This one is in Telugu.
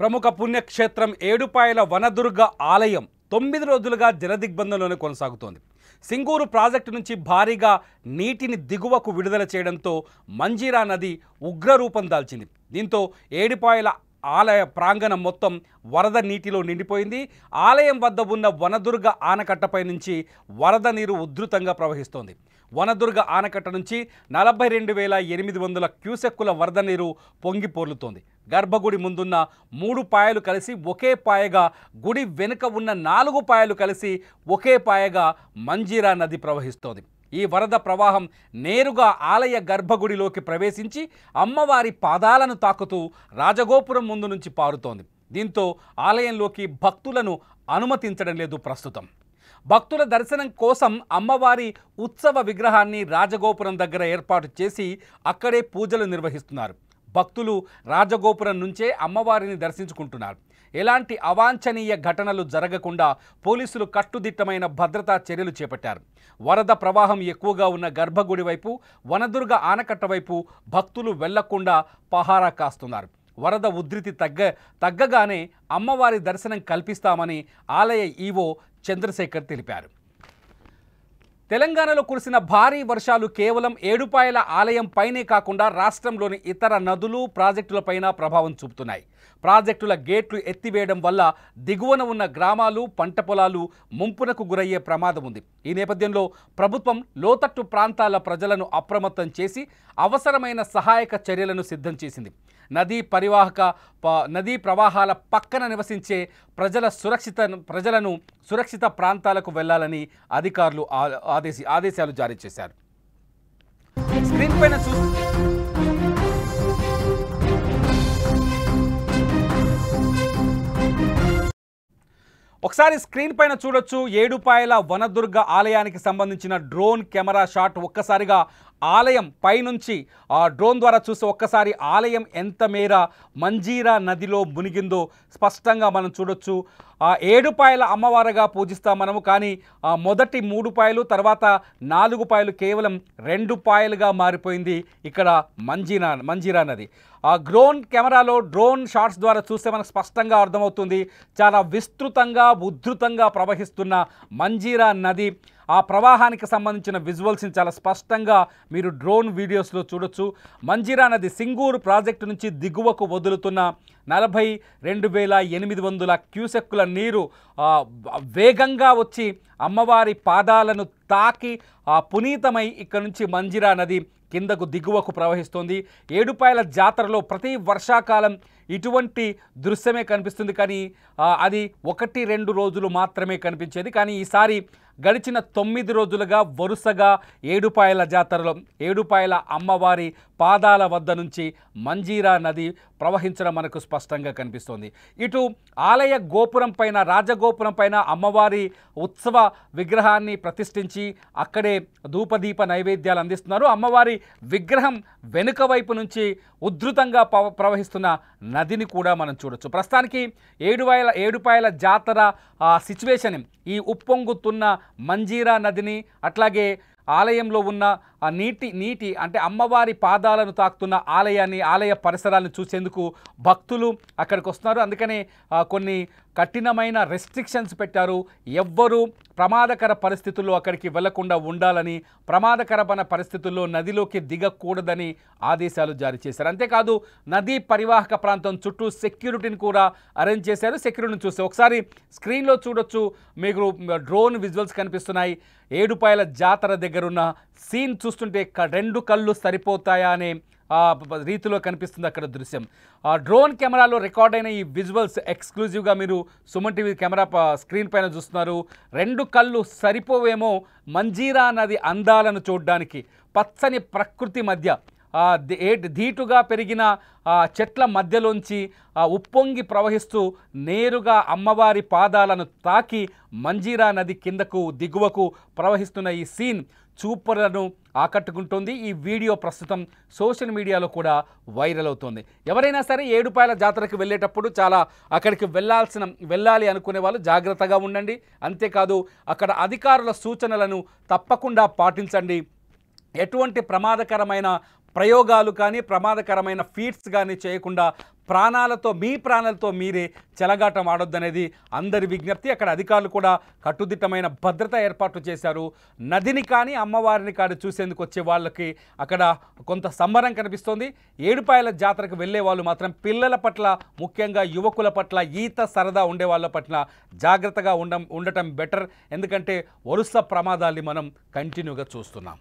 ప్రముఖ పుణ్యక్షేత్రం ఏడుపాయల వనదుర్గ ఆలయం 9 రోజులుగా జలదిగ్బంధంలోనే కొనసాగుతోంది. సింగూరు ప్రాజెక్టు నుంచి భారీగా నీటిని దిగువకు విడుదల చేయడంతో మంజీరా నది ఉగ్రరూపం దాల్చింది. దీంతో ఏడుపాయల ఆలయ ప్రాంగణం మొత్తం వరద నీటిలో నిండిపోయింది. ఆలయం వద్ద ఉన్న వనదుర్గ ఆనకట్టపై నుంచి వరద నీరు ఉధృతంగా ప్రవహిస్తోంది. వనదుర్గ ఆనకట్ట నుంచి 42,800 క్యూసెక్కుల వరద నీరు పొంగి పొర్లుతోంది. గర్భగుడి ముందున్న 3 పాయలు కలిసి ఒకే పాయగా, గుడి వెనుక ఉన్న 4 పాయలు కలిసి ఒకే పాయగా మంజీరా నది ప్రవహిస్తోంది. ఈ వరద ప్రవాహం నేరుగా ఆలయ గర్భగుడిలోకి ప్రవేశించి అమ్మవారి పాదాలను తాకుతూ రాజగోపురం ముందు నుంచి పారుతోంది. దీంతో ఆలయంలోకి భక్తులను అనుమతించడం లేదు ప్రస్తుతం. భక్తుల దర్శనం కోసం అమ్మవారి ఉత్సవ విగ్రహాన్ని రాజగోపురం దగ్గర ఏర్పాటు చేసి అక్కడే పూజలు నిర్వహిస్తున్నారు. భక్తులు రాజగోపురం నుంచే అమ్మవారిని దర్శించుకుంటున్నారు. ఎలాంటి అవాంఛనీయ ఘటనలు జరగకుండా పోలీసులు కట్టుదిట్టమైన భద్రతా చర్యలు చేపట్టారు. వరద ప్రవాహం ఎక్కువగా ఉన్న గర్భగుడి వైపు, వనదుర్గ ఆనకట్ట వైపు భక్తులు వెళ్లకుండా పహారా కాస్తున్నారు. వరద ఉధృతి తగ్గగానే అమ్మవారి దర్శనం కల్పిస్తామని ఆలయ ఈవో చంద్రశేఖర్ తెలిపారు. తెలంగాణలో కురిసిన భారీ వర్షాలు కేవలం ఏడుపాయల ఆలయం పైనే కాకుండా రాష్ట్రంలోని ఇతర నదులు, ప్రాజెక్టులపైన ప్రభావం చూపుతున్నాయి. ప్రాజెక్టుల గేట్లు ఎత్తివేయడం వల్ల దిగువన ఉన్న గ్రామాలు, పంట పొలాలు ముంపునకు గురయ్యే ప్రమాదం ఉంది. ఈ నేపథ్యంలో ప్రభుత్వం లోతట్టు ప్రాంతాల ప్రజలను అప్రమత్తం చేసి అవసరమైన సహాయక చర్యలను సిద్ధం చేసింది. నదీ ప్రవాహాల పక్కన నివసించే ప్రజలను సురక్షిత ప్రాంతాలకు వెళ్లాలని అధికారులు ఆదేశాలు జారీ చేశారు. స్క్రీన్ పైన ఒకసారి స్క్రీన్ పైన చూడొచ్చు. ఏడుపాయల వనదుర్గ ఆలయానికి సంబంధించిన డ్రోన్ కెమెరా షాట్. ఒక్కసారిగా ఆలయం పైనుంచి డ్రోన్ ద్వారా చూస్తే ఒక్కసారి ఆలయం ఎంత మేర మంజీరా నదిలో మునిగిందో స్పష్టంగా మనం చూడొచ్చు. ఏడుపాయల అమ్మవారుగా పూజిస్తాం మనము, కానీ మొదటి 3 పాయలు, తర్వాత 4 పాయలు కేవలం 2 పాయలుగా మారిపోయింది ఇక్కడ మంజీరా నది. డ్రోన్ షాట్స్ ద్వారా చూస్తే మనకు స్పష్టంగా అర్థమవుతుంది. చాలా విస్తృతంగా, ఉధృతంగా ప్రవహిస్తున్న మంజీరా నది, ఆ ప్రవాహానికి సంబంధించిన విజువల్స్ని చాలా స్పష్టంగా మీరు డ్రోన్ వీడియోస్లో చూడొచ్చు. మంజీరా నది సింగూరు ప్రాజెక్టు నుంచి దిగువకు వదులుతున్న 42,800 క్యూసెక్కుల నీరు వేగంగా వచ్చి అమ్మవారి పాదాలను తాకి పునీతమై ఇక్కడ నుంచి మంజీరా నది కిందకు దిగువకు ప్రవహిస్తోంది. ఏడుపాయల జాతరలో ప్రతి వర్షాకాలం ఇటువంటి దృశ్యమే కనిపిస్తుంది, కానీ అది 1-2 రోజులు మాత్రమే కనిపించేది. కానీ ఈసారి గడిచిన 9 రోజులుగా వరుసగా ఏడుపాయల జాతరలో ఏడుపాయల అమ్మవారి పాదాల వద్ద నుంచి మంజీరా నది ప్రవహించడం మనకు స్పష్టంగా కనిపిస్తోంది. ఇటు ఆలయ గోపురం పైన, రాజగోపురం పైన అమ్మవారి ఉత్సవ విగ్రహాన్ని ప్రతిష్ఠించి అక్కడే ధూపదీప నైవేద్యాలు అందిస్తున్నారు. అమ్మవారి విగ్రహం వెనుక వైపు నుంచి ఉధృతంగా ప్రవహిస్తున్న నదిని కూడా మనం చూడొచ్చు. ప్రస్తుతానికి ఏడుపాయల జాతర సిచ్యువేషన్, ఈ ఉప్పొంగుతున్న మంజీరా నదిని, అట్లాగే ఆలయంలో ఉన్న నీటి అంటే అమ్మవారి పాదాలను తాకుతున్న ఆలయ పరిసరాలను చూసేందుకు భక్తులు అక్కడికి వస్తున్నారు. అందుకనే కొన్ని కఠినమైన రెస్ట్రిక్షన్స్ పెట్టారు. ఎవ్వరూ ప్రమాదకర పరిస్థితుల్లో అక్కడికి వెళ్లకుండా ఉండాలని, ప్రమాదకరమైన పరిస్థితుల్లో నదిలోకి దిగకూడదని ఆదేశాలు జారీ చేశారు. అంతేకాదు నదీ పరివాహక ప్రాంతం చుట్టూ సెక్యూరిటీని కూడా అరేంజ్ చేశారు. సెక్యూరిటీని చూస్తే ఒకసారి స్క్రీన్లో చూడొచ్చు, మీకు డ్రోన్ విజువల్స్ కనిపిస్తున్నాయి. ఏడుపాయల జాతర దగ్గరున్న సీన్ చూస్తుంటే 2 కళ్ళు సరిపోతాయా అనే రీతిలో కనిపిస్తుంది అక్కడ దృశ్యం. డ్రోన్ కెమెరాలో రికార్డ్ అయిన ఈ విజువల్స్ ఎక్స్క్లూజివ్గా మీరు సుమన్ టీవీ కెమెరా స్క్రీన్ పైన చూస్తున్నారు. 2 కళ్ళు సరిపోవేమో మంజీరా నది అందాలను చూడడానికి. పచ్చని ప్రకృతి మధ్య ధీటుగా పెరిగిన చెట్ల మధ్యలోంచి ఉప్పొంగి ప్రవహిస్తూ నేరుగా అమ్మవారి పాదాలను తాకి మంజీరా నది కిందకు దిగువకు ప్రవహిస్తున్న ఈ సీన్ చూపర్లను ఆకట్టుకుంటోంది. ఈ వీడియో ప్రస్తుతం సోషల్ మీడియాలో కూడా వైరల్ అవుతోంది. ఎవరైనా సరే ఏడుపాయల జాతరకు వెళ్ళేటప్పుడు అక్కడికి వెళ్ళాలి అనుకునే వాళ్ళు జాగ్రత్తగా ఉండండి. అంతేకాదు అక్కడ అధికారుల సూచనలను తప్పకుండా పాటించండి. ఎటువంటి ప్రమాదకరమైన ప్రయోగాలు కానీ ప్రమాదకరమైన ఫీట్స్ కానీ చేయకుండా మీ ప్రాణాలతో మీరే చెలగాటం ఆడొద్దనేది అందరి విజ్ఞప్తి. అక్కడ అధికారులు కూడా కట్టుదిట్టమైన భద్రత ఏర్పాట్లు చేశారు. నదిని కానీ అమ్మవారిని కానీ చూసేందుకు వచ్చే వాళ్ళకి అక్కడ కొంత సంబరం కనిపిస్తోంది. ఏడుపాయల జాతరకు వెళ్ళే వాళ్ళు మాత్రం పిల్లల పట్ల, ముఖ్యంగా యువకుల పట్ల, ఈత సరదా ఉండే వాళ్ళ పట్ల జాగ్రత్తగా ఉండటం బెటర్. ఎందుకంటే వరుస ప్రమాదాల్ని మనం కంటిన్యూగా చూస్తున్నాం.